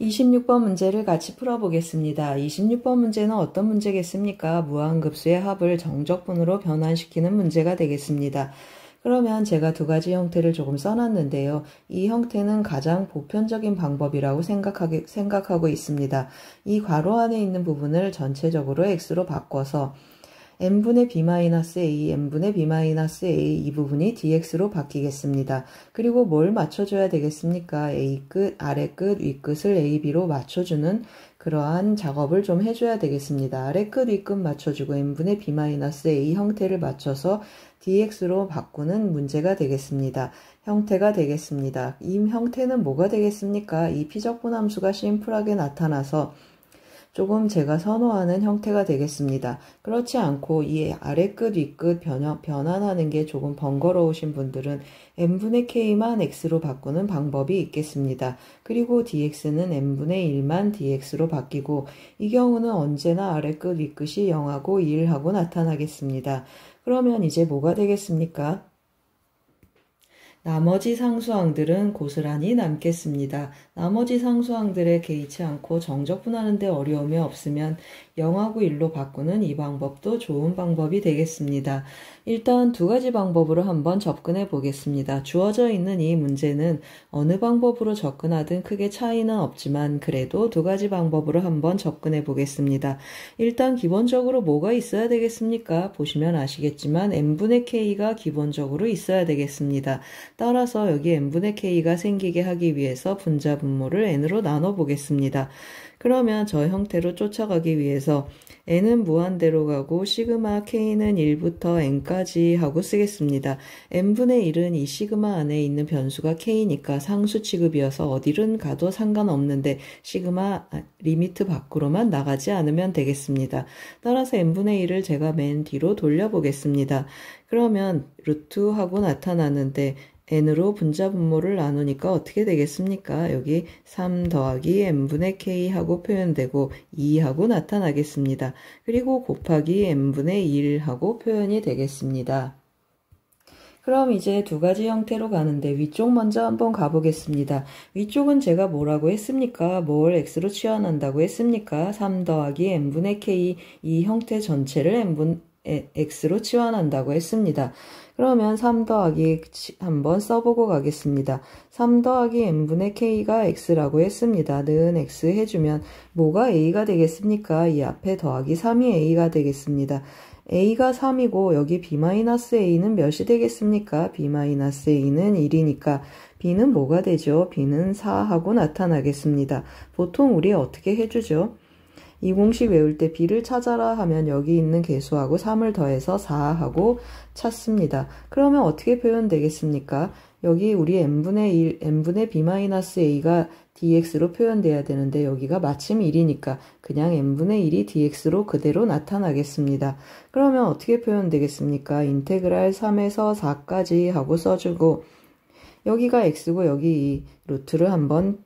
26번 문제를 같이 풀어보겠습니다. 26번 문제는 어떤 문제겠습니까? 무한급수의 합을 정적분으로 변환시키는 문제가 되겠습니다. 그러면 제가 두 가지 형태를 조금 써놨는데요. 이 형태는 가장 보편적인 방법이라고 생각하고 있습니다. 이 괄호 안에 있는 부분을 전체적으로 x로 바꿔서 n분의 b-a, n분의 b-a 이 부분이 dx로 바뀌겠습니다. 그리고 뭘 맞춰줘야 되겠습니까? a끝, 아래끝, 위끝을 ab로 맞춰주는 그러한 작업을 좀 해줘야 되겠습니다. 아래끝, 위끝 맞춰주고 n분의 b-a 형태를 맞춰서 dx로 바꾸는 문제가 되겠습니다. 형태가 되겠습니다. 이 형태는 뭐가 되겠습니까? 이 피적분 함수가 심플하게 나타나서 조금 제가 선호하는 형태가 되겠습니다. 그렇지 않고 이 아래끝 위끝 변환하는 게 조금 번거로우신 분들은 n분의 k만 x로 바꾸는 방법이 있겠습니다. 그리고 dx는 n분의 1만 dx로 바뀌고 이 경우는 언제나 아래끝 위끝이 0하고 1하고 나타나겠습니다. 그러면 이제 뭐가 되겠습니까? 나머지 상수항들은 고스란히 남겠습니다. 나머지 상수항들에 개의치 않고 정적분하는 데 어려움이 없으면 0하고 1로 바꾸는 이 방법도 좋은 방법이 되겠습니다. 일단 두 가지 방법으로 한번 접근해 보겠습니다. 주어져 있는 이 문제는 어느 방법으로 접근하든 크게 차이는 없지만 그래도 두 가지 방법으로 한번 접근해 보겠습니다. 일단 기본적으로 뭐가 있어야 되겠습니까? 보시면 아시겠지만 n분의 k가 기본적으로 있어야 되겠습니다. 따라서 여기 n분의 k가 생기게 하기 위해서 분자 분모를 n으로 나눠 보겠습니다. 그러면 저 형태로 쫓아가기 위해서 n은 무한대로 가고 시그마 k는 1부터 n까지 하고 쓰겠습니다. n분의 1은 이 시그마 안에 있는 변수가 k니까 상수 취급이어서 어디든 가도 상관없는데 시그마 리미트 밖으로만 나가지 않으면 되겠습니다. 따라서 n분의 1을 제가 맨 뒤로 돌려보겠습니다. 그러면 루트 하고 나타나는데 n으로 분자 분모를 나누니까 어떻게 되겠습니까? 여기 3 더하기 n분의 k 하고 표현되고 2 하고 나타나겠습니다. 그리고 곱하기 n분의 1 하고 표현이 되겠습니다. 그럼 이제 두 가지 형태로 가는데 위쪽 먼저 한번 가보겠습니다. 위쪽은 제가 뭐라고 했습니까? 뭘 x로 치환한다고 했습니까? 3 더하기 n분의 k 이 형태 전체를 x로 치환한다고 했습니다. 그러면 3 더하기 한번 써보고 가겠습니다. 3 더하기 n분의 k가 x라고 했습니다. 는 x 해주면 뭐가 a가 되겠습니까? 이 앞에 더하기 3이 a가 되겠습니다. a가 3이고 여기 b-a는 몇이 되겠습니까? b-a는 1이니까 b는 뭐가 되죠? b는 4하고 나타나겠습니다. 보통 우리 어떻게 해주죠? 이 공식 외울 때 b를 찾아라 하면 여기 있는 개수하고 3을 더해서 4하고 찾습니다. 그러면 어떻게 표현되겠습니까? 여기 우리 n분의 b-a가 dx로 표현돼야 되는데 여기가 마침 1이니까 그냥 n분의 1이 dx로 그대로 나타나겠습니다. 그러면 어떻게 표현되겠습니까? 인테그랄 3에서 4까지 하고 써주고 여기가 x고 여기 이 루트를 한번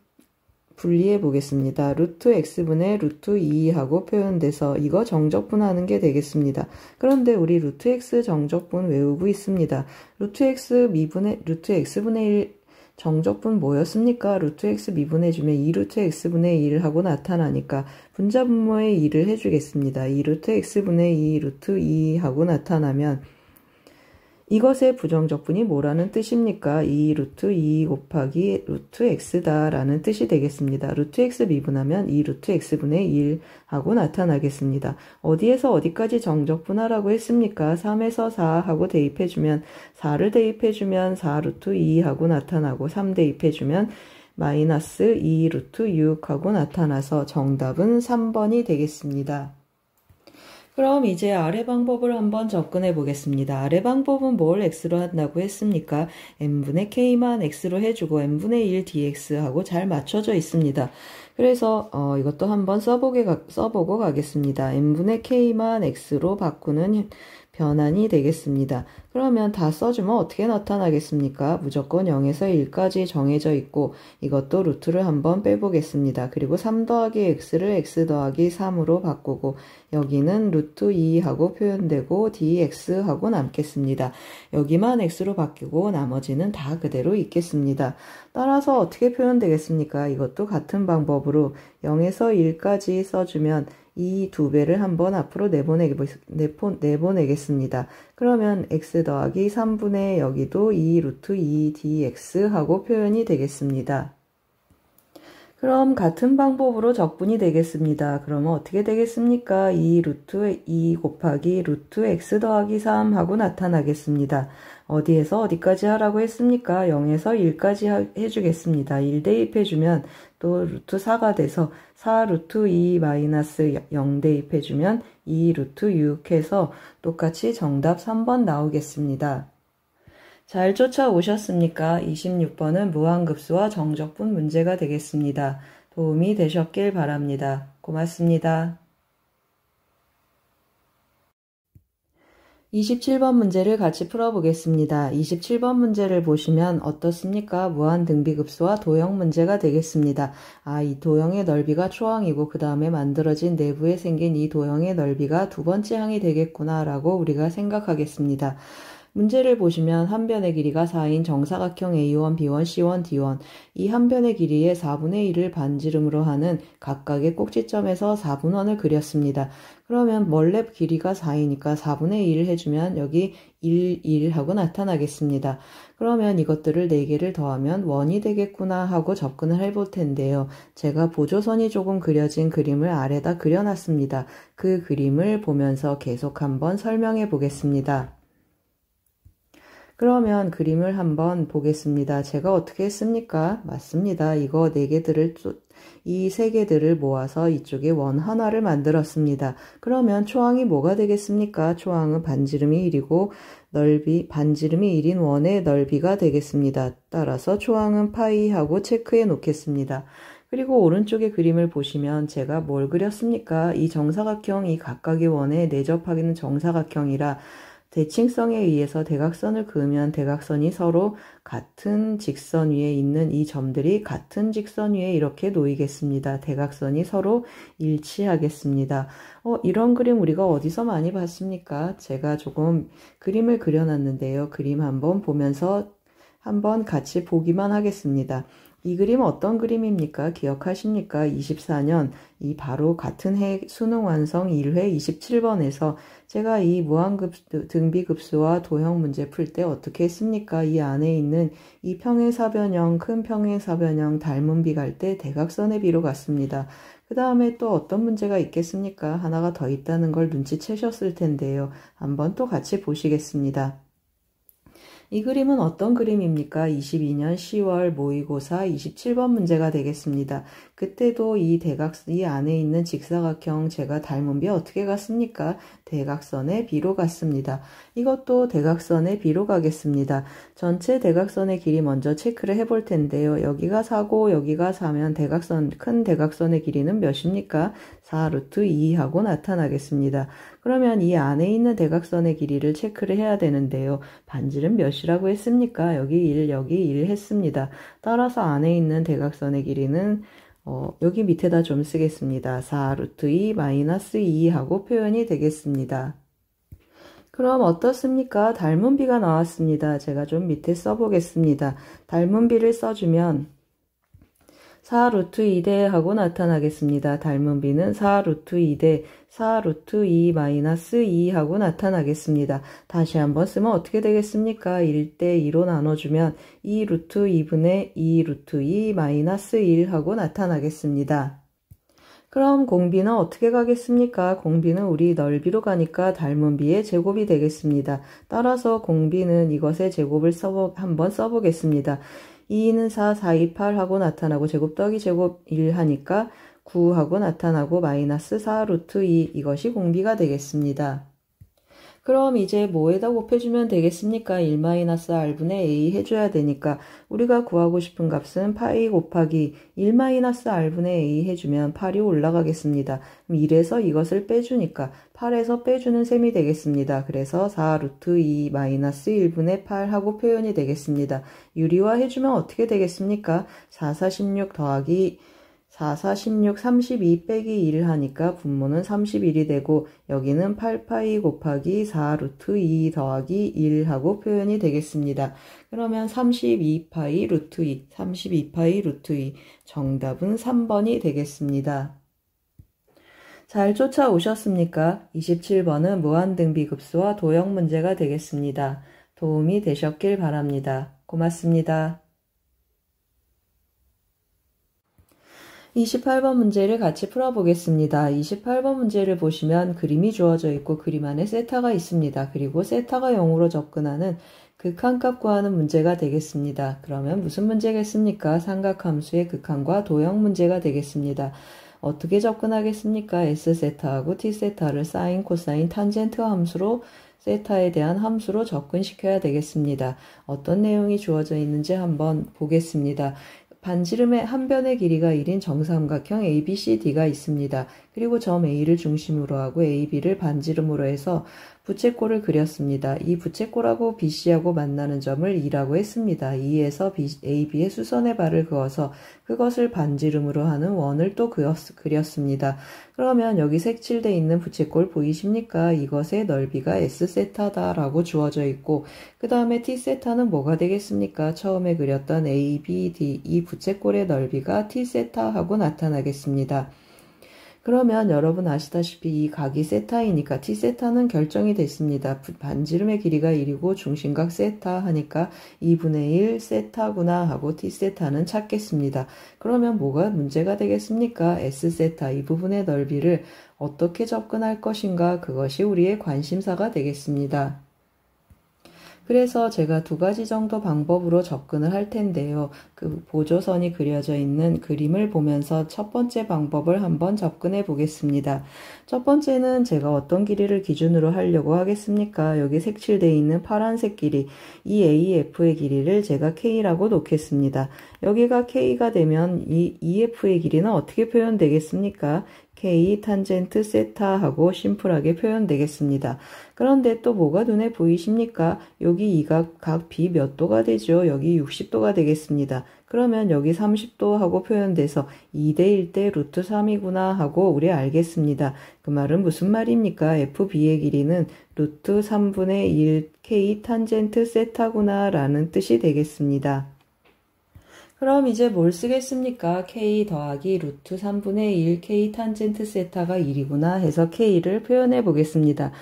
분리해 보겠습니다. 루트 x분의 루트 2 하고 표현돼서 이거 정적분하는 게 되겠습니다. 그런데 우리 루트 x 정적분 외우고 있습니다. 루트 x분의 1 정적분 뭐였습니까? 루트 x 미분해주면 2루트 x분의 1 하고 나타나니까 분자 분모의 2를 해주겠습니다. 2루트 x분의 2 루트 2 하고 나타나면 이것의 부정적분이 뭐라는 뜻입니까? 2 루트 2 곱하기 루트 x다 라는 뜻이 되겠습니다. 루트 x 미분하면 2 루트 x분의 1 하고 나타나겠습니다. 어디에서 어디까지 정적분하라고 했습니까? 3에서 4 하고 대입해주면 4를 대입해주면 4 루트 2 하고 나타나고 3 대입해주면 마이너스 2 루트 6 하고 나타나서 정답은 3번이 되겠습니다. 그럼 이제 아래 방법을 한번 접근해 보겠습니다. 아래 방법은 뭘 x로 한다고 했습니까? n분의 k만 x로 해주고 n분의 1 dx하고 잘 맞춰져 있습니다. 그래서 이것도 한번 써보고 가겠습니다. n분의 k만 x로 바꾸는 변환이 되겠습니다. 그러면 다 써주면 어떻게 나타나겠습니까? 무조건 0에서 1까지 정해져 있고 이것도 루트를 한번 빼보겠습니다. 그리고 3 더하기 x를 x 더하기 3으로 바꾸고 여기는 루트 2하고 표현되고 dx하고 남겠습니다. 여기만 x로 바뀌고 나머지는 다 그대로 있겠습니다. 따라서 어떻게 표현되겠습니까? 이것도 같은 방법으로 0에서 1까지 써주면 이 두 배를 한번 앞으로 내보내겠습니다. 그러면 x 더하기 3분의 여기도 2 루트 2 dx 하고 표현이 되겠습니다. 그럼 같은 방법으로 적분이 되겠습니다. 그러면 어떻게 되겠습니까? 2 루트 2 곱하기 루트 x 더하기 3 하고 나타나겠습니다. 어디에서 어디까지 하라고 했습니까? 0에서 1까지 해주겠습니다. 1 대입해주면 또 루트 4가 돼서 4 루트 2 마이너스 0 대입해주면 2 루트 6 해서 똑같이 정답 3번 나오겠습니다. 잘 쫓아오셨습니까? 26번은 무한급수와 정적분 문제가 되겠습니다. 도움이 되셨길 바랍니다. 고맙습니다. 27번 문제를 같이 풀어보겠습니다. 27번 문제를 보시면 어떻습니까? 무한등비급수와 도형 문제가 되겠습니다. 이 도형의 넓이가 초항이고 그 다음에 만들어진 내부에 생긴 이 도형의 넓이가 두 번째 항이 되겠구나 라고 우리가 생각하겠습니다. 문제를 보시면 한 변의 길이가 4인 정사각형 A1, B1, C1, D1 이 한 변의 길이의 4분의 1을 반지름으로 하는 각각의 꼭지점에서 4분원을 그렸습니다. 그러면 원래 길이가 4이니까 4분의 1을 해주면 여기 1, 1 하고 나타나겠습니다. 그러면 이것들을 4개를 더하면 원이 되겠구나 하고 접근을 해볼 텐데요. 제가 보조선이 조금 그려진 그림을 아래다 그려놨습니다. 그 그림을 보면서 계속 한번 설명해 보겠습니다. 그러면 그림을 한번 보겠습니다. 제가 어떻게 했습니까? 맞습니다. 이거 4개들을 이 3개들을 모아서 이쪽에 원 하나를 만들었습니다. 그러면 초항이 뭐가 되겠습니까? 초항은 반지름이 1이고 반지름이 1인 원의 넓이가 되겠습니다. 따라서 초항은 파이하고 체크해 놓겠습니다. 그리고 오른쪽의 그림을 보시면 제가 뭘 그렸습니까? 이 정사각형 이 각각의 원에 내접하기는 정사각형이라 대칭성에 의해서 대각선을 그으면 대각선이 서로 같은 직선 위에 있는 이 점들이 같은 직선 위에 이렇게 놓이겠습니다. 대각선이 서로 일치하겠습니다. 이런 그림 우리가 어디서 많이 봤습니까? 제가 조금 그림을 그려놨는데요. 그림 한번 보면서 한번 같이 보기만 하겠습니다. 이 그림 어떤 그림입니까? 기억하십니까? 24년 이 바로 같은 해 수능 완성 1회 27번에서 제가 이 무한등비급수와 도형 문제 풀 때 어떻게 했습니까? 이 안에 있는 이 평행사변형, 큰 평행사변형 닮은 비 갈 때 대각선의 비로 갔습니다. 그 다음에 또 어떤 문제가 있겠습니까? 하나가 더 있다는 걸 눈치채셨을 텐데요. 한번 또 같이 보시겠습니다. 이 그림은 어떤 그림입니까? 22년 10월 모의고사 27번 문제가 되겠습니다. 그때도 이 안에 있는 직사각형 제가 닮은 비 어떻게 갔습니까? 대각선의 비로 갔습니다. 이것도 대각선의 비로 가겠습니다. 전체 대각선의 길이 먼저 체크를 해볼 텐데요. 여기가 4고 여기가 4면 큰 대각선의 길이는 몇입니까? 4 루트 2 하고 나타나겠습니다. 그러면 이 안에 있는 대각선의 길이를 체크를 해야 되는데요. 반지름 몇이라고 했습니까? 여기 1, 여기 1 했습니다. 따라서 안에 있는 대각선의 길이는 여기 밑에다 좀 쓰겠습니다. 4 루트 2 마이너스 2 하고 표현이 되겠습니다. 그럼 어떻습니까? 닮은 비가 나왔습니다. 제가 좀 밑에 써보겠습니다. 닮은 비를 써주면 4 루트 2대 하고 나타나겠습니다. 닮은 비는 4 루트 2대 4 루트 2 마이너스 2 하고 나타나겠습니다. 다시 한번 쓰면 어떻게 되겠습니까? 1대 2로 나눠주면 2 루트 2분의 2 루트 2 마이너스 1 하고 나타나겠습니다. 그럼 공비는 어떻게 가겠습니까? 공비는 우리 넓이로 가니까 닮은 비의 제곱이 되겠습니다. 따라서 공비는 이것의 제곱을 한번 써보겠습니다. 2는 4, 4, 2, 8 하고 나타나고 제곱 더하기 제곱 1 하니까 9 하고 나타나고 마이너스 4 루트 2 이것이 공비가 되겠습니다. 그럼 이제 뭐에다 곱해주면 되겠습니까? 1-r분의 a 해줘야 되니까 우리가 구하고 싶은 값은 파이 곱하기 1-r분의 a 해주면 8이 올라가겠습니다. 그럼 1에서 이것을 빼주니까 8에서 빼주는 셈이 되겠습니다. 그래서 4 루트 2 마이너스 1분의 8 하고 표현이 되겠습니다. 유리화 해주면 어떻게 되겠습니까? 4, 4, 16 더하기 4, 4, 16, 32 빼기 1 하니까 분모는 31이 되고 여기는 8파이 곱하기 4 루트 2 더하기 1 하고 표현이 되겠습니다. 그러면 32파이 루트 2, 32파이 루트 2 정답은 3번이 되겠습니다. 잘 쫓아오셨습니까? 27번은 무한등비급수와 도형 문제가 되겠습니다. 도움이 되셨길 바랍니다. 고맙습니다. 28번 문제를 같이 풀어보겠습니다. 28번 문제를 보시면 그림이 주어져 있고 그림 안에 세타가 있습니다. 그리고 세타가 0으로 접근하는 극한값 구하는 문제가 되겠습니다. 그러면 무슨 문제겠습니까? 삼각함수의 극한과 도형 문제가 되겠습니다. 어떻게 접근하겠습니까? S세타하고 T세타를 사인, 코사인, 탄젠트 함수로 세타에 대한 함수로 접근시켜야 되겠습니다. 어떤 내용이 주어져 있는지 한번 보겠습니다. 반지름의 한 변의 길이가 1인 정삼각형 ABCD가 있습니다. 그리고 점 A를 중심으로 하고 AB를 반지름으로 해서 부채꼴을 그렸습니다. 이 부채꼴하고 BC하고 만나는 점을 2라고 했습니다. 2에서 AB의 수선의 발을 그어서 그것을 반지름으로 하는 원을 또 그렸습니다. 그러면 여기 색칠되어 있는 부채꼴 보이십니까? 이것의 넓이가 S세타다라고 주어져 있고 그 다음에 T세타는 뭐가 되겠습니까? 처음에 그렸던 ABD 이 부채꼴의 넓이가 T세타하고 나타나겠습니다. 그러면 여러분 아시다시피 이 각이 세타이니까 T세타는 결정이 됐습니다. 반지름의 길이가 1이고 중심각 세타 하니까 2분의 1 세타구나 하고 T세타는 찾겠습니다. 그러면 뭐가 문제가 되겠습니까? S세타 이 부분의 넓이를 어떻게 접근할 것인가 그것이 우리의 관심사가 되겠습니다. 그래서 제가 두 가지 정도 방법으로 접근을 할 텐데요. 그 보조선이 그려져 있는 그림을 보면서 첫 번째 방법을 한번 접근해 보겠습니다. 첫 번째는 제가 어떤 길이를 기준으로 하려고 하겠습니까? 여기 색칠되어 있는 파란색 길이, 이 AF의 길이를 제가 K라고 놓겠습니다. 여기가 K가 되면 이 EF의 길이는 어떻게 표현되겠습니까? K 탄젠트 세타하고 심플하게 표현되겠습니다. 그런데 또 뭐가 눈에 보이십니까? 여기 이 각 B 몇 도가 되죠? 여기 60도가 되겠습니다. 그러면 여기 30도 하고 표현돼서 2대 1대 루트 3이구나 하고 우리 알겠습니다. 그 말은 무슨 말입니까? FB의 길이는 루트 3분의 1 K 탄젠트 세타구나 라는 뜻이 되겠습니다. 그럼 이제 뭘 쓰겠습니까? K 더하기 루트 3분의 1 K 탄젠트 세타가 1이구나 해서 K를 표현해 보겠습니다.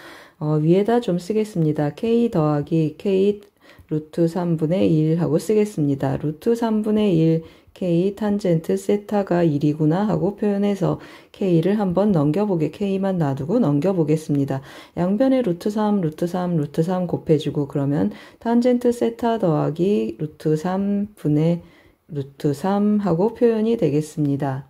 위에다 좀 쓰겠습니다. K 더하기 K 루트 3분의 1 하고 쓰겠습니다. 루트 3분의 1 K 탄젠트 세타가 1이구나 하고 표현해서 K를 한번 K만 놔두고 넘겨보겠습니다. 양변에 루트 3, 루트 3, 루트 3 곱해주고 그러면 탄젠트 세타 더하기 루트 3분의 루트 3 하고 표현이 되겠습니다.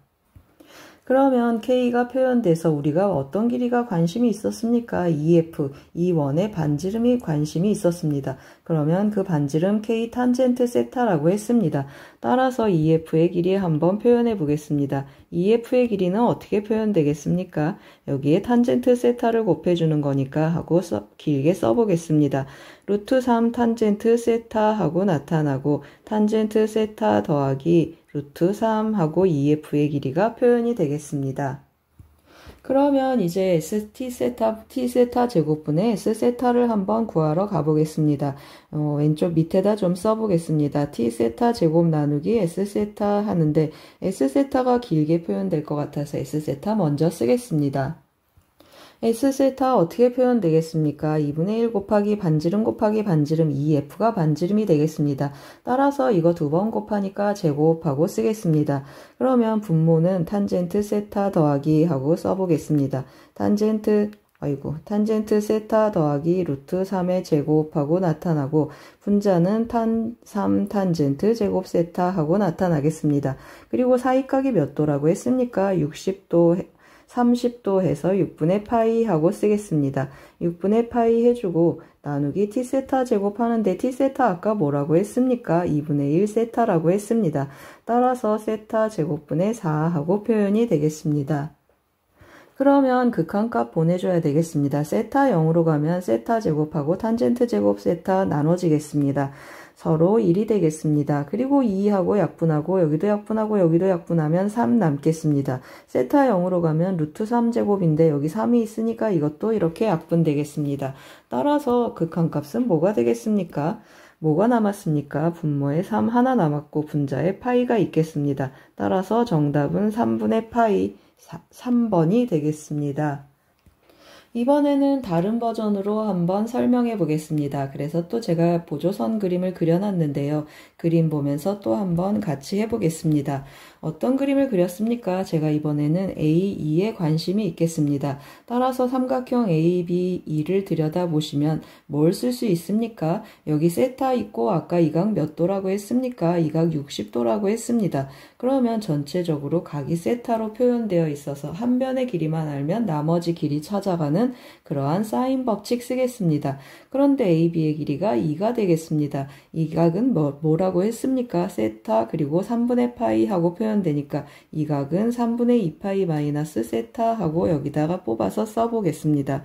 그러면 K가 표현돼서 우리가 어떤 길이가 관심이 있었습니까? EF, 이 원의 반지름이 관심이 있었습니다. 그러면 그 반지름 K 탄젠트 세타라고 했습니다. 따라서 EF의 길이 한번 표현해 보겠습니다. EF의 길이는 어떻게 표현되겠습니까? 여기에 탄젠트 세타를 곱해주는 거니까 하고 길게 써보겠습니다. 루트 3 탄젠트 세타 하고 나타나고 탄젠트 세타 더하기 루트 3 하고 EF의 길이가 표현이 되겠습니다. 그러면 이제 T세타 제곱분의 S세타를 한번 구하러 가보겠습니다. 왼쪽 밑에다 좀 써보겠습니다. T세타 제곱 나누기 S세타 하는데 S세타가 길게 표현될 것 같아서 S세타 먼저 쓰겠습니다. S세타 어떻게 표현되겠습니까? 2분의 1 곱하기 반지름 2F가 반지름이 되겠습니다. 따라서 이거 두 번 곱하니까 제곱하고 쓰겠습니다. 그러면 분모는 탄젠트 세타 더하기 하고 써보겠습니다. 탄젠트 세타 더하기 루트 3의 제곱하고 나타나고 분자는 3 탄젠트 제곱 세타 하고 나타나겠습니다. 그리고 사이각이 몇 도라고 했습니까? 60도 30도 해서 6분의 파이 하고 쓰겠습니다. 6분의 파이 해주고 나누기 T세타 제곱하는데 T세타 아까 뭐라고 했습니까? 2분의 1 세타라고 했습니다. 따라서 세타 제곱분의 4 하고 표현이 되겠습니다. 그러면 극한값 보내줘야 되겠습니다. 세타 0으로 가면 세타 제곱하고 탄젠트 제곱 세타 나눠지겠습니다. 서로 1이 되겠습니다. 그리고 2하고 약분하고 여기도 약분하고 여기도 약분하면 3 남겠습니다. 세타 0으로 가면 루트 3제곱인데 여기 3이 있으니까 이것도 이렇게 약분되겠습니다. 따라서 극한값은 뭐가 되겠습니까? 뭐가 남았습니까? 분모에 3 하나 남았고 분자에 파이가 있겠습니다. 따라서 정답은 3분의 파이 3번이 되겠습니다. 이번에는 다른 버전으로 한번 설명해 보겠습니다. 그래서 또 제가 보조선 그림을 그려놨는데요. 그림 보면서 또 한번 같이 해보겠습니다. 어떤 그림을 그렸습니까? 제가 이번에는 A2에 관심이 있겠습니다. 따라서 삼각형 ABE를 들여다보시면 뭘 쓸 수 있습니까? 여기 세타 있고 아까 이 각 몇 도라고 했습니까? 이 각 60도라고 했습니다. 그러면 전체적으로 각이 세타로 표현되어 있어서 한 변의 길이만 알면 나머지 길이 찾아가는 그러한 사인 법칙 쓰겠습니다. 그런데 AB의 길이가 2가 되겠습니다. 이 각은 뭐라고 했습니까? 세타 그리고 3분의 파이 하고 표현되니까 이 각은 3분의 2파이 마이너스 세타 하고 여기다가 뽑아서 써보겠습니다.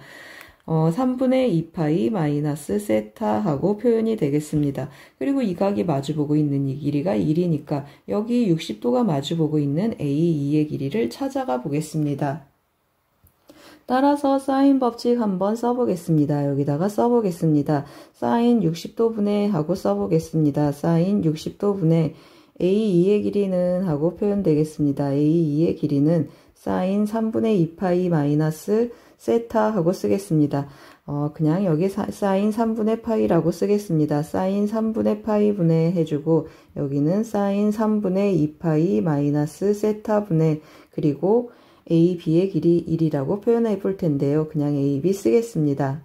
3분의 2파이 마이너스 세타 하고 표현이 되겠습니다. 그리고 이 각이 마주보고 있는 이 길이가 1이니까 여기 60도가 마주보고 있는 A2의 길이를 찾아가 보겠습니다. 따라서 사인 법칙 한번 써보겠습니다. 여기다가 써보겠습니다. 사인 60도분의 하고 써보겠습니다. 사인 60도분의 A2의 길이는 하고 표현되겠습니다. A2의 길이는 사인 3분의 2파이 마이너스 세타 하고 쓰겠습니다. 그냥 여기 사인 3분의 파이라고 쓰겠습니다. 사인 3분의 파이 분의 해주고 여기는 사인 3분의 2파이 마이너스 세타 분의 그리고 AB의 길이 1이라고 표현해 볼 텐데요. 그냥 AB 쓰겠습니다.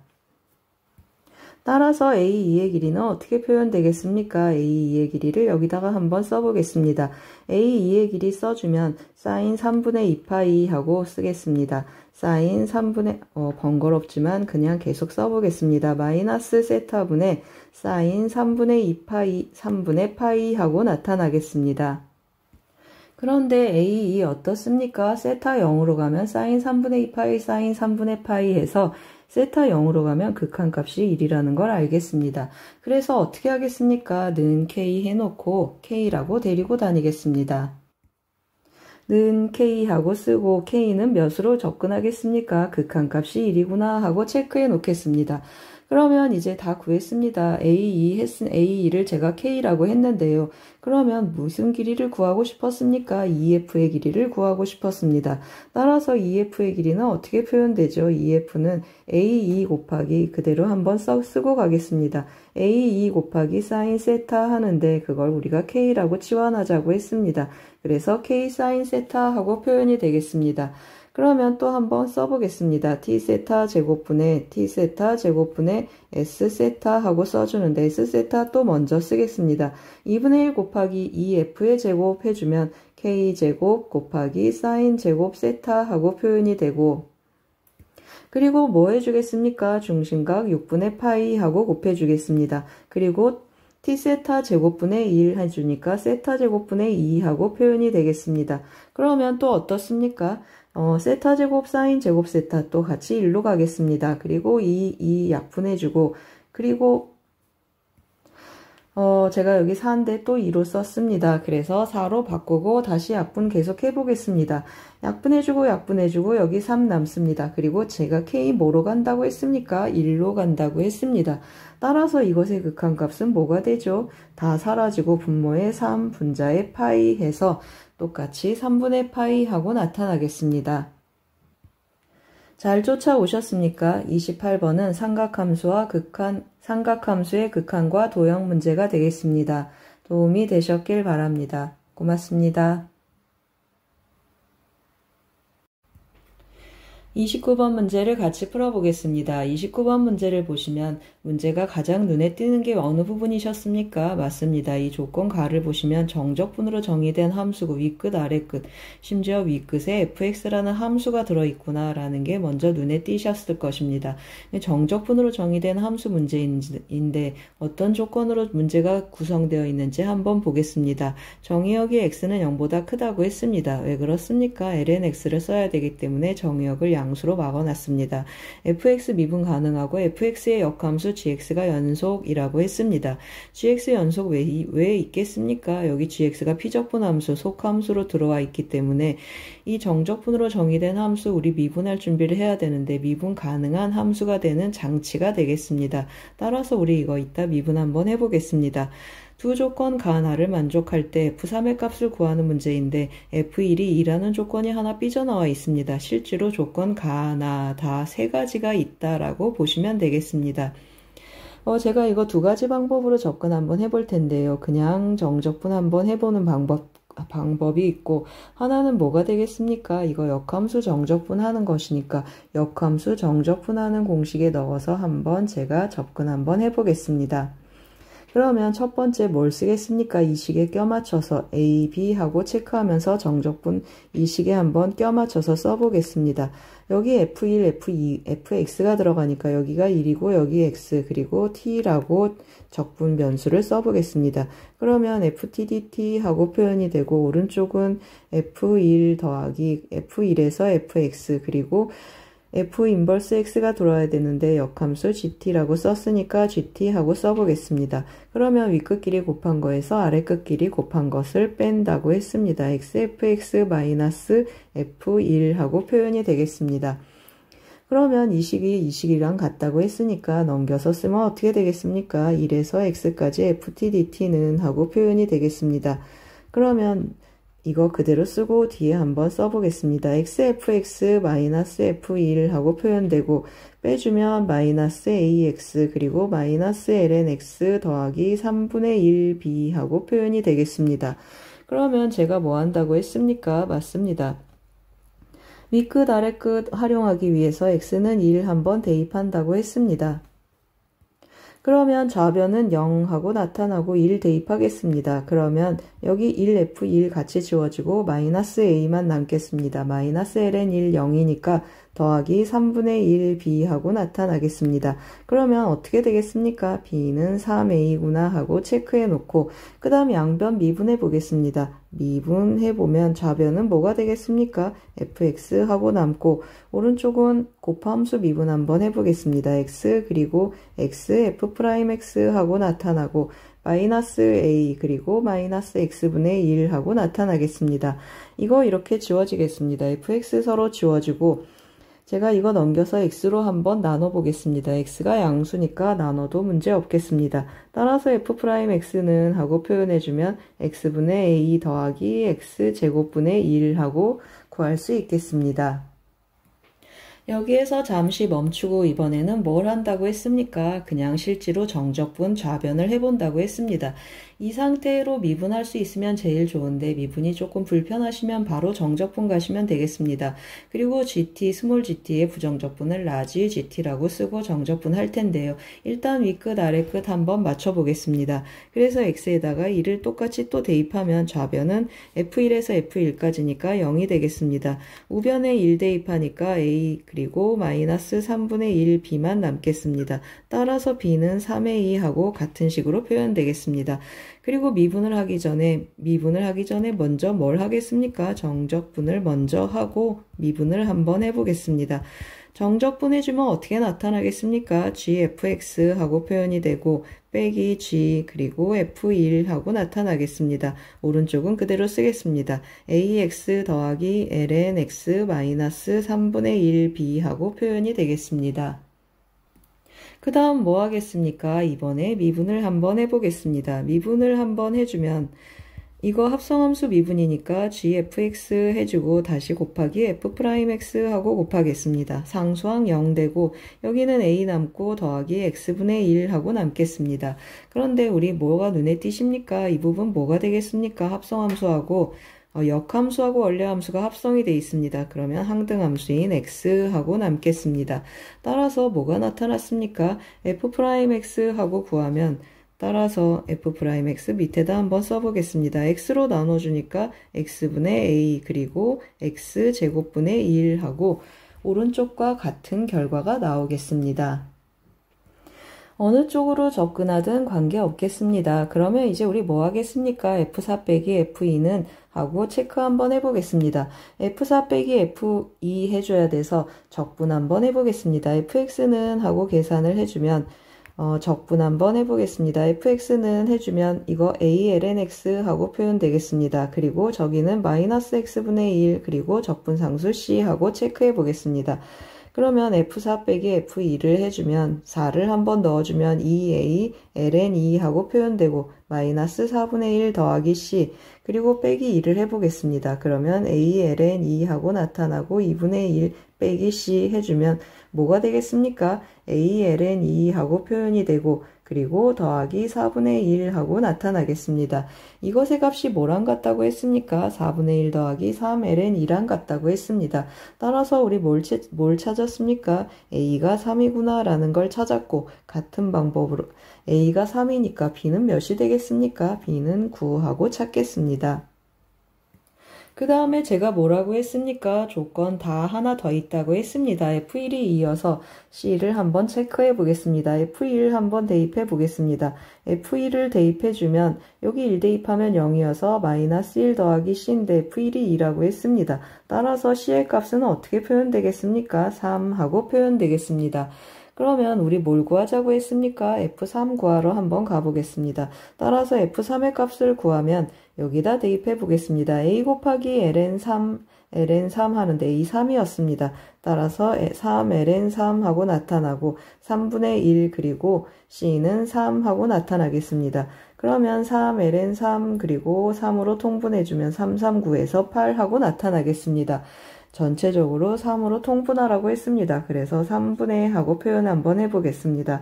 따라서 A2의 길이는 어떻게 표현되겠습니까? A2의 길이를 여기다가 한번 써보겠습니다. A2의 길이 써주면 사인 3분의 2파이 하고 쓰겠습니다. 사인 3분의 번거롭지만 그냥 계속 써보겠습니다. 마이너스 세타분의 사인 3분의 2파이 3분의 파이 하고 나타나겠습니다. 그런데 A2 어떻습니까? 세타 0으로 가면 사인 3분의 2파이 사인 3분의 파이 해서 세타 0으로 가면 극한값이 1이라는 걸 알겠습니다. 그래서 어떻게 하겠습니까? 는 K 해놓고 K라고 데리고 다니겠습니다. 는 K하고 쓰고 K는 몇으로 접근하겠습니까? 극한값이 1이구나 하고 체크해 놓겠습니다. 그러면 이제 다 구했습니다. A2를 제가 K라고 했는데요. 그러면 무슨 길이를 구하고 싶었습니까? EF의 길이를 구하고 싶었습니다. 따라서 EF의 길이는 어떻게 표현되죠? EF는 A2 곱하기 그대로 한번 쓰고 가겠습니다. A2 곱하기 사인 세타 하는데 그걸 우리가 K라고 치환하자고 했습니다. 그래서 K 사인 세타 하고 표현이 되겠습니다. 그러면 또 한번 써보겠습니다. T세타 제곱분의 T세타 제곱분의 S세타 하고 써주는데 S세타 또 먼저 쓰겠습니다. 2분의 1 곱하기 2F의 제곱 해주면 K제곱 곱하기 사인 제곱 세타 하고 표현이 되고 그리고 뭐 해주겠습니까? 중심각 6분의 파이 하고 곱해주겠습니다. 그리고 T세타 제곱분의 1 해주니까 세타 제곱분의 2 하고 표현이 되겠습니다. 그러면 또 어떻습니까? 세타 제곱 사인 제곱 세타 또 같이 1로 가겠습니다. 그리고 2 약분해주고 그리고 제가 여기 4인데 또 2로 썼습니다. 그래서 4로 바꾸고 다시 약분 계속 해보겠습니다. 약분해주고 약분해주고 여기 3 남습니다. 그리고 제가 K 뭐로 간다고 했습니까? 1로 간다고 했습니다. 따라서 이것의 극한값은 뭐가 되죠? 다 사라지고 분모에 3 분자에 파이 해서 똑같이 3분의 파이 하고 나타나겠습니다. 잘 쫓아오셨습니까? 28번은 삼각함수의 극한과 도형 문제가 되겠습니다. 도움이 되셨길 바랍니다. 고맙습니다. 29번 문제를 같이 풀어보겠습니다. 29번 문제를 보시면 문제가 가장 눈에 띄는 게 어느 부분이셨습니까? 맞습니다. 이 조건 가를 보시면 정적분으로 정의된 함수고 위끝 아래끝 심지어 위끝에 fx라는 함수가 들어있구나 라는 게 먼저 눈에 띄셨을 것입니다. 정적분으로 정의된 함수 문제인데 어떤 조건으로 문제가 구성되어 있는지 한번 보겠습니다. 정의역이 x는 0보다 크다고 했습니다. 왜 그렇습니까? ln x를 써야 되기 때문에 정의역을 양수로 막아놨습니다. fx 미분 가능하고 fx의 역함수 gx가 연속이라고 했습니다. gx 연속 왜 있겠습니까? 여기 gx가 피적분 함수, 속함수로 들어와 있기 때문에 이 정적분으로 정의된 함수 우리 미분할 준비를 해야 되는데 미분 가능한 함수가 되는 장치가 되겠습니다. 따라서 우리 이거 이따 미분 한번 해보겠습니다. 두 조건 가하나를 만족할 때 F3의 값을 구하는 문제인데 F1이 2라는 조건이 하나 삐져나와 있습니다. 실제로 조건 가하나 다 세 가지가 있다라고 보시면 되겠습니다. 제가 이거 두 가지 방법으로 접근 한번 해볼 텐데요. 그냥 정적분 한번 해보는 방법이 있고 하나는 뭐가 되겠습니까? 이거 역함수 정적분하는 것이니까 역함수 정적분하는 공식에 넣어서 한번 제가 접근 한번 해보겠습니다. 그러면 첫 번째 뭘 쓰겠습니까? 이 식에 껴맞춰서 A, B 하고 체크하면서 정적분 이 식에 한번 껴맞춰서 써보겠습니다. 여기 F1, F2, Fx가 들어가니까 여기가 1이고 여기 X 그리고 T라고 적분 변수를 써보겠습니다. 그러면 FTDT 하고 표현이 되고 오른쪽은 F1 더하기 F1에서 Fx 그리고 F 인버스 X가 들어와야 되는데 역함수 GT라고 썼으니까 GT 하고 써보겠습니다. 그러면 윗끝끼리 곱한 거에서 아래끝끼리 곱한 것을 뺀다고 했습니다. XFX 마이너스 F1 하고 표현이 되겠습니다. 그러면 이 식이랑 같다고 했으니까 넘겨서 쓰면 어떻게 되겠습니까? 1에서 X까지 FTDT는 하고 표현이 되겠습니다. 그러면 이거 그대로 쓰고 뒤에 한번 써보겠습니다. XFX 마이너스 F1 하고 표현되고 빼주면 마이너스 AX 그리고 마이너스 LNX 더하기 3분의 1B 하고 표현이 되겠습니다. 그러면 제가 뭐 한다고 했습니까? 맞습니다. 윗끝 아래끝 활용하기 위해서 X는 1 한번 대입한다고 했습니다. 그러면 좌변은 0하고 나타나고 1 대입하겠습니다. 그러면 여기 1F1 같이 지워지고 마이너스 A만 남겠습니다. 마이너스 ln 1 0이니까 더하기 3분의 1B 하고 나타나겠습니다. 그러면 어떻게 되겠습니까? B는 3A구나 하고 체크해 놓고 그 다음 양변 미분해 보겠습니다. 미분해보면 좌변은 뭐가 되겠습니까? fx 하고 남고 오른쪽은 곱함수 미분 한번 해보겠습니다. x 그리고 x f'x 하고 나타나고 마이너스 a 그리고 마이너스 x분의 1 하고 나타나겠습니다. 이거 이렇게 지워지겠습니다. fx 서로 지워지고 제가 이거 넘겨서 x로 한번 나눠보겠습니다. x가 양수니까 나눠도 문제 없겠습니다. 따라서 f'x는 하고 표현해주면 x분의 a 더하기 x제곱분의 1 하고 구할 수 있겠습니다. 여기에서 잠시 멈추고 이번에는 뭘 한다고 했습니까? 그냥 실제로 정적분 좌변을 해본다고 했습니다. 이 상태로 미분할 수 있으면 제일 좋은데 미분이 조금 불편하시면 바로 정적분 가시면 되겠습니다. 그리고 GT, 스몰 gt의 부정적분을 라지 gt라고 쓰고 정적분 할 텐데요. 일단 윗끝 아래끝 한번 맞춰보겠습니다. 그래서 x에다가 1을 똑같이 또 대입하면 좌변은 f1에서 f1까지니까 0이 되겠습니다. 우변에 1 대입하니까 a 그리고 마이너스 3분의 1b만 남겠습니다. 따라서 b는 3의 2 하고 같은 식으로 표현되겠습니다. 그리고 미분을 하기 전에 먼저 뭘 하겠습니까? 정적분을 먼저 하고 미분을 한번 해보겠습니다. 정적분 해주면 어떻게 나타나겠습니까? gfx 하고 표현이 되고 빼기 g 그리고 f1 하고 나타나겠습니다. 오른쪽은 그대로 쓰겠습니다. ax 더하기 lnx 마이너스 3분의 1b 하고 표현이 되겠습니다. 그 다음 뭐 하겠습니까? 이번에 미분을 한번 해보겠습니다. 미분을 한번 해주면 이거 합성함수 미분이니까 gfx 해주고 다시 곱하기 f'x 하고 곱하겠습니다. 상수항 0 되고 여기는 a 남고 더하기 x분의 1 하고 남겠습니다. 그런데 우리 뭐가 눈에 띄십니까? 이 부분 뭐가 되겠습니까? 합성함수하고 역함수하고 원래함수가 합성이 되어 있습니다. 그러면 항등함수인 x하고 남겠습니다. 따라서 뭐가 나타났습니까? f'x 하고 구하면 따라서 f'x 밑에다 한번 써보겠습니다. x로 나눠주니까 x분의 a 그리고 x제곱분의 1 하고 오른쪽과 같은 결과가 나오겠습니다. 어느 쪽으로 접근하든 관계없겠습니다. 그러면 이제 우리 뭐 하겠습니까? F4 빼기 F2는 하고 체크 한번 해보겠습니다. F4 빼기 F2 해줘야 돼서 적분 한번 해보겠습니다. fx는 하고 계산을 해주면 적분 한번 해보겠습니다. fx는 해주면 이거 a-ln x 하고 표현되겠습니다. 그리고 저기는 마이너스 x분의 1 그리고 적분상수 c 하고 체크해 보겠습니다. 그러면 F4 빼기 F2를 해주면 4를 한번 넣어주면 2a ln 2 하고 표현되고 마이너스 4분의 1 더하기 c 그리고 빼기 2를 해보겠습니다. 그러면 a ln 2 하고 나타나고 2분의 1 빼기 c 해주면 뭐가 되겠습니까? a ln 2 하고 표현이 되고 그리고 더하기 4분의 1 하고 나타나겠습니다. 이것의 값이 뭐랑 같다고 했습니까? 4분의 1 더하기 3ln2랑 같다고 했습니다. 따라서 우리 뭘 찾았습니까? a가 3이구나 라는 걸 찾았고 같은 방법으로 a가 3이니까 b는 몇이 되겠습니까? b는 9 하고 찾겠습니다. 그 다음에 제가 뭐라고 했습니까? 조건 다 하나 더 있다고 했습니다. F1이 이어서 C를 한번 체크해 보겠습니다. F1 한번 대입해 보겠습니다. F1을 대입해 주면 여기 1 대입하면 0이어서 마이너스 1 더하기 C인데 F1이 2라고 했습니다. 따라서 C의 값은 어떻게 표현되겠습니까? 3 하고 표현되겠습니다. 그러면 우리 뭘 구하자고 했습니까? F3 구하러 한번 가보겠습니다. 따라서 F3의 값을 구하면 여기다 대입해 보겠습니다. a 곱하기 ln3 하는데 a 3이었습니다. 따라서 3ln3 하고 나타나고 3분의 1 그리고 c는 3 하고 나타나겠습니다. 그러면 3ln3 그리고 3으로 통분해주면 3, 3, 9에서 8 하고 나타나겠습니다. 전체적으로 3으로 통분하라고 했습니다. 그래서 3분의 하고 표현 한번 해보겠습니다.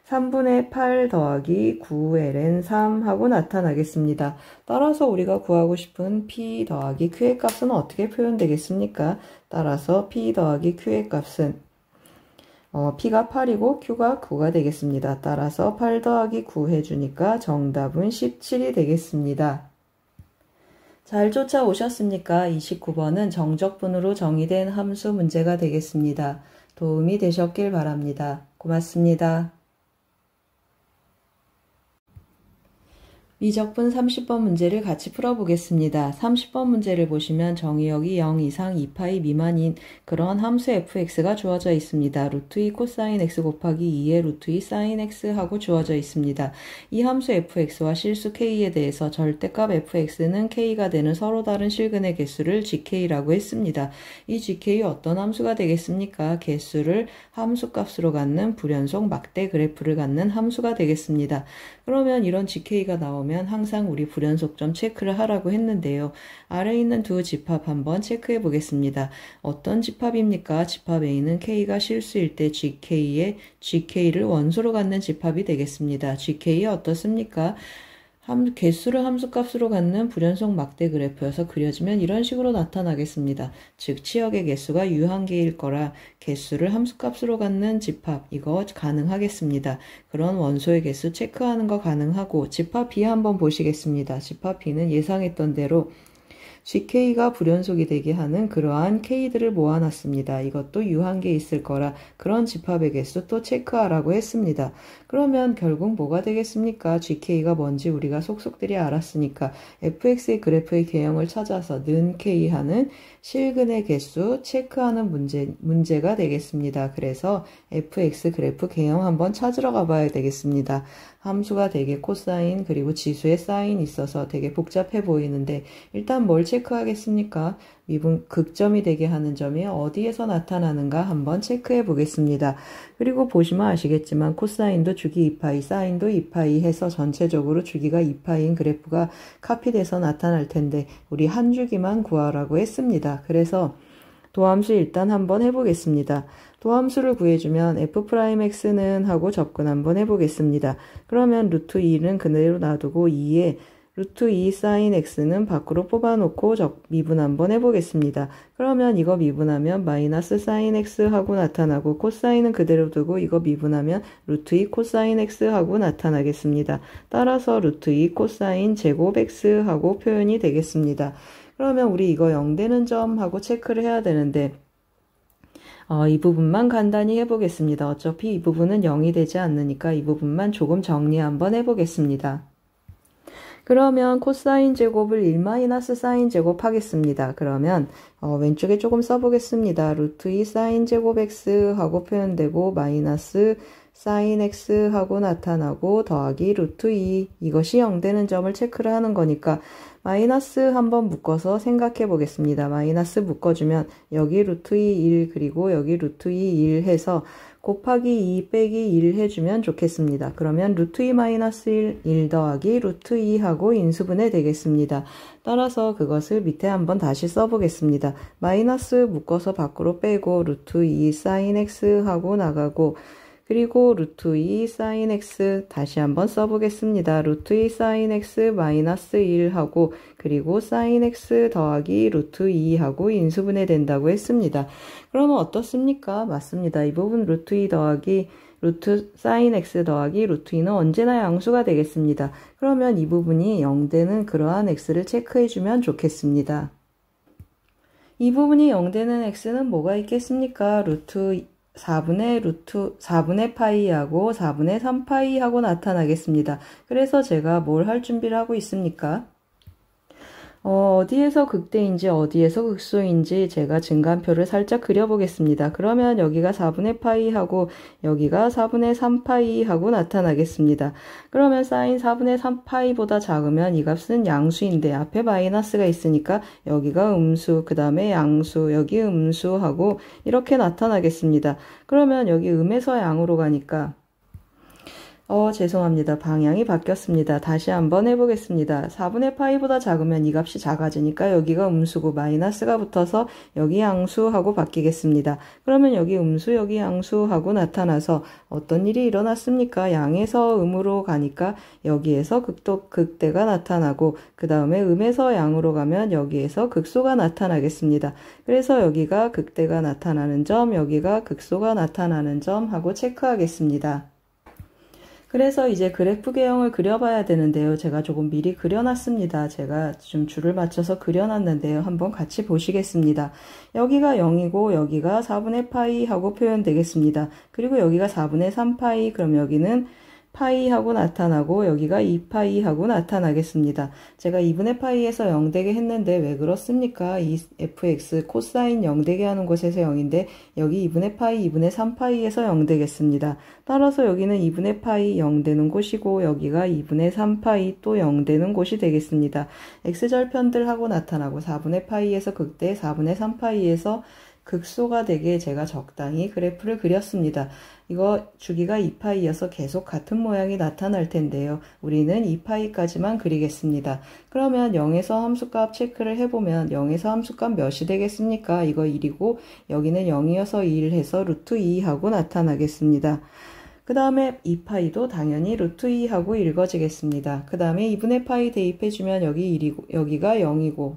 3분의 8 더하기 9ln3 하고 나타나겠습니다. 따라서 우리가 구하고 싶은 p 더하기 q의 값은 어떻게 표현되겠습니까? 따라서 p 더하기 q의 값은 p가 8이고 q가 9가 되겠습니다. 따라서 8 더하기 9 해주니까 정답은 17이 되겠습니다. 잘 쫓아오셨습니까? 29번은 정적분으로 정의된 함수 문제가 되겠습니다. 도움이 되셨길 바랍니다. 고맙습니다. 미적분 30번 문제를 같이 풀어보겠습니다. 30번 문제를 보시면 정의역이 0 이상 2파이 미만인 그런 함수 fx가 주어져 있습니다. 루트 2 코사인 x 곱하기 2의 루트 2 사인 x 하고 주어져 있습니다. 이 함수 fx와 실수 k에 대해서 절대값 fx는 k가 되는 서로 다른 실근의 개수를 gk라고 했습니다. 이 gk 어떤 함수가 되겠습니까? 개수를 함수값으로 갖는 불연속 막대 그래프를 갖는 함수가 되겠습니다. 그러면 이런 gk가 나오면 항상 우리 불연속점 체크를 하라고 했는데요. 아래에 있는 두 집합 한번 체크해 보겠습니다. 어떤 집합입니까? 집합 A는 K가 실수일 때 GK에 GK를 원소로 갖는 집합이 되겠습니다. GK 어떻습니까? 개수를 함수값으로 갖는 불연속 막대 그래프여서 그려지면 이런 식으로 나타나겠습니다. 즉 치역의 개수가 유한계일 거라 개수를 함수값으로 갖는 집합 이거 가능하겠습니다. 그런 원소의 개수 체크하는 거 가능하고 집합 B 한번 보시겠습니다. 집합 B는 예상했던 대로 GK가 불연속이 되게 하는 그러한 K들을 모아놨습니다. 이것도 유한계 있을 거라 그런 집합의 개수 또 체크하라고 했습니다. 그러면 결국 뭐가 되겠습니까? GK가 뭔지 우리가 속속들이 알았으니까 fx의 그래프의 개형을 찾아서 는 K 하는 실근의 개수 체크하는 문제가 되겠습니다. 그래서 fx 그래프 개형 한번 찾으러 가봐야 되겠습니다. 함수가 되게 코사인 그리고 지수에 사인이 있어서 되게 복잡해 보이는데 일단 뭘 체크하겠습니까? 미분 극점이 되게 하는 점이 어디에서 나타나는가 한번 체크해 보겠습니다. 그리고 보시면 아시겠지만 코사인도 주기 2파이, 사인도 2파이 해서 전체적으로 주기가 2파이인 그래프가 카피돼서 나타날 텐데 우리 한 주기만 구하라고 했습니다. 그래서 도함수 일단 한번 해보겠습니다. 도함수를 구해주면 f'x는 하고 접근 한번 해보겠습니다. 그러면 루트 2는 그대로 놔두고 2에 루트 2 사인 x는 밖으로 뽑아놓고 미분 한번 해보겠습니다. 그러면 이거 미분하면 마이너스 사인 x 하고 나타나고 코사인은 그대로 두고 이거 미분하면 루트 2 코사인 x 하고 나타나겠습니다. 따라서 루트 2 코사인 제곱 x 하고 표현이 되겠습니다. 그러면 우리 이거 0 되는 점 하고 체크를 해야 되는데 이 부분만 간단히 해보겠습니다. 어차피 이 부분은 0이 되지 않으니까 이 부분만 조금 정리 한번 해보겠습니다. 그러면 코사인 제곱을 1-사인 제곱 하겠습니다. 그러면 왼쪽에 조금 써보겠습니다. 루트 2 사인 제곱 x 하고 표현되고 마이너스 사인 x 하고 나타나고 더하기 루트 2 이것이 0 되는 점을 체크를 하는 거니까 마이너스 한번 묶어서 생각해 보겠습니다. 마이너스 묶어주면 여기 루트 2 1 그리고 여기 루트 2 1 해서 곱하기 2 빼기 1 해주면 좋겠습니다. 그러면 루트 2 마이너스 1 더하기 루트 2 하고 인수분해 되겠습니다. 따라서 그것을 밑에 한번 다시 써보겠습니다. 마이너스 묶어서 밖으로 빼고 루트 2 사인 x 하고 나가고 그리고 루트 2 사인 x 다시 한번 써보겠습니다. 루트 2 사인 x 마이너스 1 하고 그리고 사인 x 더하기 루트 2 하고 인수분해 된다고 했습니다. 그러면 어떻습니까? 맞습니다. 이 부분 루트 2 더하기 루트 사인 x 더하기 루트 2는 언제나 양수가 되겠습니다. 그러면 이 부분이 0 되는 그러한 x를 체크해주면 좋겠습니다. 이 부분이 0 되는 x는 뭐가 있겠습니까? 루트 4분의 파이하고 4분의 3파이하고 나타나겠습니다. 그래서 제가 뭘 할 준비를 하고 있습니까? 어디에서 극대인지 어디에서 극소인지 제가 증간표를 살짝 그려보겠습니다. 그러면 여기가 4분의 파이하고 여기가 4분의 3파이하고 나타나겠습니다. 그러면 사인 4분의 3파이보다 작으면 이 값은 양수인데 앞에 마이너스가 있으니까 여기가 음수, 그 다음에 양수, 여기 음수하고 이렇게 나타나겠습니다. 그러면 여기 음에서 양으로 가니까 죄송합니다. 방향이 바뀌었습니다. 다시 한번 해보겠습니다. 4분의 파이보다 작으면 이 값이 작아지니까 여기가 음수고 마이너스가 붙어서 여기 양수하고 바뀌겠습니다. 그러면 여기 음수, 여기 양수하고 나타나서 어떤 일이 일어났습니까? 양에서 음으로 가니까 여기에서 극대가 나타나고 그 다음에 음에서 양으로 가면 여기에서 극소가 나타나겠습니다. 그래서 여기가 극대가 나타나는 점, 여기가 극소가 나타나는 점 하고 체크하겠습니다. 그래서 이제 그래프 개형을 그려봐야 되는데요. 제가 조금 미리 그려놨습니다. 제가 좀 줄을 맞춰서 그려놨는데요. 한번 같이 보시겠습니다. 여기가 0이고 여기가 4분의 파이 하고 표현되겠습니다. 그리고 여기가 4분의 3파이 그럼 여기는 파이하고 나타나고 여기가 2파이 하고 나타나겠습니다. 제가 2분의 파이에서 0 되게 했는데 왜 그렇습니까? 이 fx 코사인 0 되게 하는 곳에서 0인데 여기 2분의 파이, 2분의 3파이에서 0 되겠습니다. 따라서 여기는 2분의 파이 0 되는 곳이고 여기가 2분의 3파이 또 0 되는 곳이 되겠습니다. x절편들 하고 나타나고 4분의 파이에서 극대, 4분의 3파이에서 극소가 되게 제가 적당히 그래프를 그렸습니다. 이거 주기가 2파이여서 계속 같은 모양이 나타날 텐데요. 우리는 2파이까지만 그리겠습니다. 그러면 0에서 함수값 체크를 해보면 0에서 함수값 몇이 되겠습니까? 이거 1이고 여기는 0이어서 1 해서 루트 2 하고 나타나겠습니다. 그 다음에 2파이도 당연히 루트 2 하고 읽어지겠습니다. 그 다음에 2분의 파이 대입해주면 여기 1이고 여기가 0이고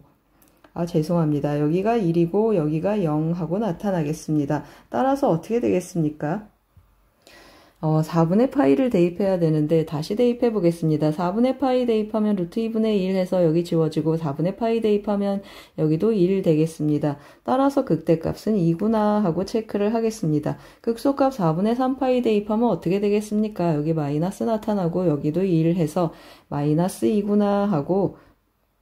죄송합니다. 여기가 1이고 여기가 0 하고 나타나겠습니다. 따라서 어떻게 되겠습니까? 4분의 파이를 대입해야 되는데 다시 대입해 보겠습니다. 4분의 파이 대입하면 루트 2분의 1 해서 여기 지워지고 4분의 파이 대입하면 여기도 1 되겠습니다. 따라서 극대값은 2구나 하고 체크를 하겠습니다. 극소값 4분의 3파이 대입하면 어떻게 되겠습니까? 여기 마이너스 나타나고 여기도 1 해서 마이너스 2구나 하고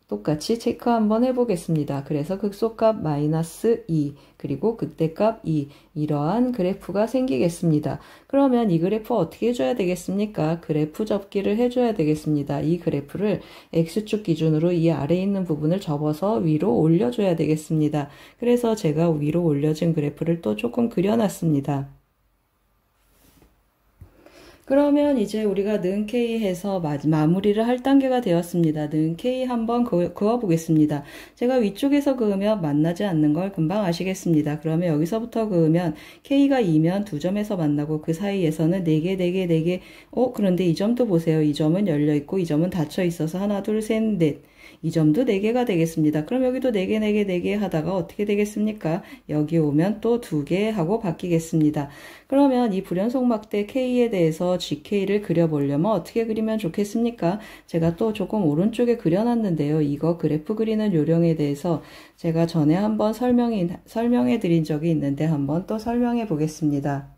똑같이 체크 한번 해보겠습니다. 그래서 극소값 마이너스 2 그리고 극대값 2 이러한 그래프가 생기겠습니다. 그러면 이 그래프 어떻게 해줘야 되겠습니까? 그래프 접기를 해줘야 되겠습니다. 이 그래프를 X축 기준으로 이 아래에 있는 부분을 접어서 위로 올려줘야 되겠습니다. 그래서 제가 위로 올려진 그래프를 또 조금 그려놨습니다. 그러면 이제 우리가 는 K 해서 마무리를 할 단계가 되었습니다. 는 K 한번 그어보겠습니다. 제가 위쪽에서 그으면 만나지 않는 걸 금방 아시겠습니다. 그러면 여기서부터 그으면 K가 2면 두 점에서 만나고 그 사이에서는 4개, 4개, 4개. 그런데 이 점도 보세요. 이 점은 열려있고 이 점은 닫혀 있어서 하나, 둘, 셋, 넷. 이 점도 4개가 되겠습니다. 그럼 여기도 4개, 4개, 4개 하다가 어떻게 되겠습니까? 여기 오면 또 2개 하고 바뀌겠습니다. 그러면 이 불연속 막대 K에 대해서 이거 GK를 그려보려면 어떻게 그리면 좋겠습니까? 제가 또 조금 오른쪽에 그려놨는데요. 이거 그래프 그리는 요령에 대해서 제가 전에 한번 설명해 드린 적이 있는데 한번 또 설명해 보겠습니다.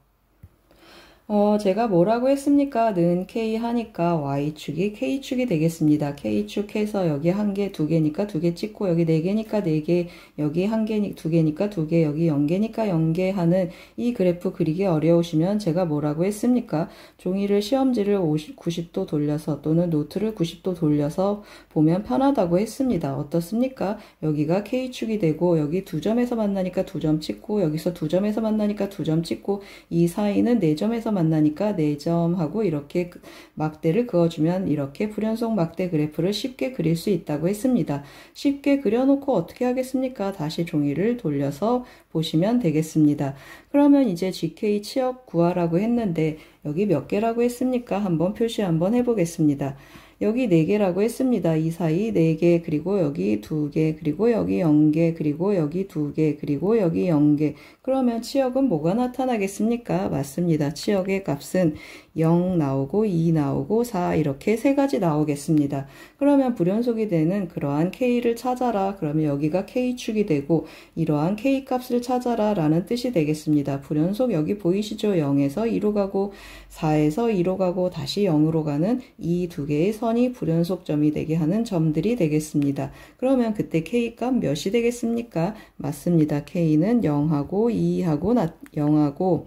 제가 뭐라고 했습니까? 는 K 하니까 Y축이 K축이 되겠습니다. K축 해서 여기 한 개, 두 개니까 두 개 찍고, 여기 네 개니까 네 개, 여기 한 개, 두 개니까 두 개, 여기 0개니까 0개 하는 이 그래프 그리기 어려우시면 제가 뭐라고 했습니까? 종이를 시험지를 90도 돌려서 또는 노트를 90도 돌려서 보면 편하다고 했습니다. 어떻습니까? 여기가 K축이 되고, 여기 두 점에서 만나니까 두 점 찍고, 여기서 두 점에서 만나니까 두 점 찍고, 이 사이는 네 점에서 만나니까 4점하고 이렇게 막대를 그어주면 이렇게 불연속 막대 그래프를 쉽게 그릴 수 있다고 했습니다. 쉽게 그려놓고 어떻게 하겠습니까? 다시 종이를 돌려서 보시면 되겠습니다. 그러면 이제 GK 치역 구하라고 했는데 여기 몇 개라고 했습니까? 한번 표시 한번 해보겠습니다. 여기 4개라고 했습니다. 이 사이 4개, 그리고 여기 2개, 그리고 여기 0개, 그리고 여기 2개, 그리고 여기 0개. 그러면 치역은 뭐가 나타나겠습니까? 맞습니다. 치역의 값은 0 나오고 2 나오고 4 이렇게 세 가지 나오겠습니다. 그러면 불연속이 되는 그러한 K를 찾아라. 그러면 여기가 K축이 되고 이러한 K 값을 찾아라 라는 뜻이 되겠습니다. 불연속 여기 보이시죠? 0에서 2로 가고 4에서 2로 가고 다시 0으로 가는 이 두 개의 선이 불연속점이 되게 하는 점들이 되겠습니다. 그러면 그때 K 값 몇이 되겠습니까? 맞습니다. K는 0하고 2하고 0하고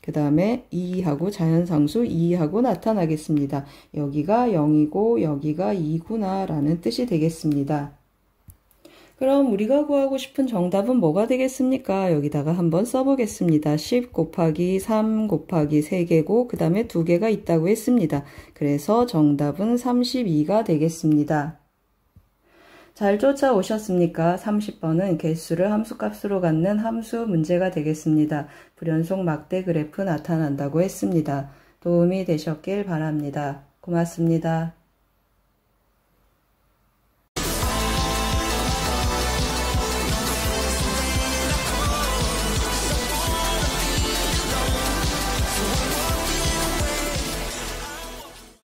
그 다음에 2하고 자연상수 2하고 나타나겠습니다. 여기가 0이고 여기가 2구나 라는 뜻이 되겠습니다. 그럼 우리가 구하고 싶은 정답은 뭐가 되겠습니까? 여기다가 한번 써보겠습니다. 10 곱하기 3 곱하기 3개고 그 다음에 2개가 있다고 했습니다. 그래서 정답은 32가 되겠습니다. 잘 쫓아오셨습니까? 30번은 개수를 함수값으로 갖는 함수 문제가 되겠습니다. 불연속 막대 그래프 나타난다고 했습니다. 도움이 되셨길 바랍니다. 고맙습니다.